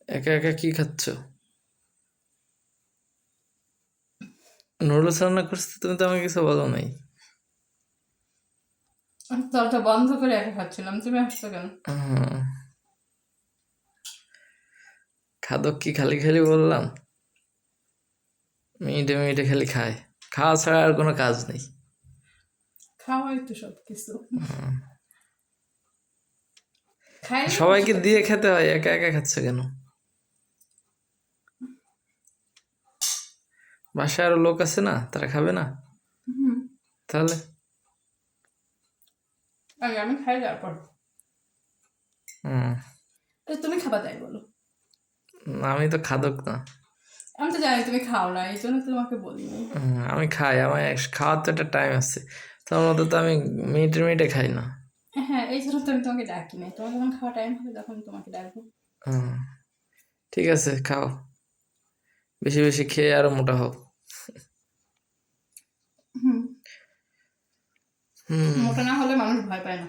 একা একা কি খাচ্ছ? নুডলস রান্না করতে তুমি তো আমাকে কিছু বলো নাই। আমি তলটা বন্ধ করে একা খাচ্ছিলাম, তুমি আসছো কেন? হুম, খাদক কি খালি খালি বললাম? মিনিটে মিনিটে খালি খায়, খাওয়া ছাড়া আর কোনো কাজ নেই। খাওয়াই তো সব কিছু। খাইলে সবাইকে বুঝতে দিয়ে পারছি। খেতে হয়, একা একা খাচ্ছ কেন? বাসায় আরো লোক আছে না, তারা খাবে না? তাহলে আগে আমি খাই তারপর। হুম, তুমি খাবা তাই বলো। আমি তো খাদক না। আমি তো জানি তুমি খাও না, এই জন্য তো তোমাকে বলিনি। আমি খাই, আমার খাওয়ার তো একটা টাইম আছে। তোমার মতো তো আমি মিনিটে মিনিটে খাই না। হ্যাঁ, এই জন্য তো আমি তোমাকে ডাকি নাই। তোমার যখন খাওয়া টাইম হবে তখন তোমাকে ডাকবো। হুম, ঠিক আছে, খাও। বেশি বেশি খেয়ে আরো মোটা হও। হুম। হুম, মোটা না হলে মানুষ ভয় পায় না।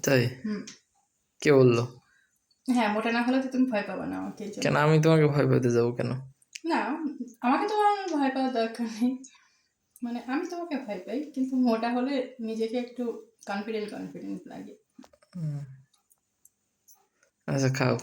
তাই? হুম। কে বললো? হ্যাঁ, মোটা না হলে তো তুমি ভয় পাবে না আমাকে, এই জন্য। কেন আমি তোমাকে ভয় পেতে যাবো কেন? না, আমাকে তোমার ভয় পাওয়ার দরকার নেই। মানে আমি তোমাকে ভয় পাই, কিন্তু মোটা হলে নিজেকে একটু কনফিডেন্ট কনফিডেন্ট লাগে। আচ্ছা, খাও।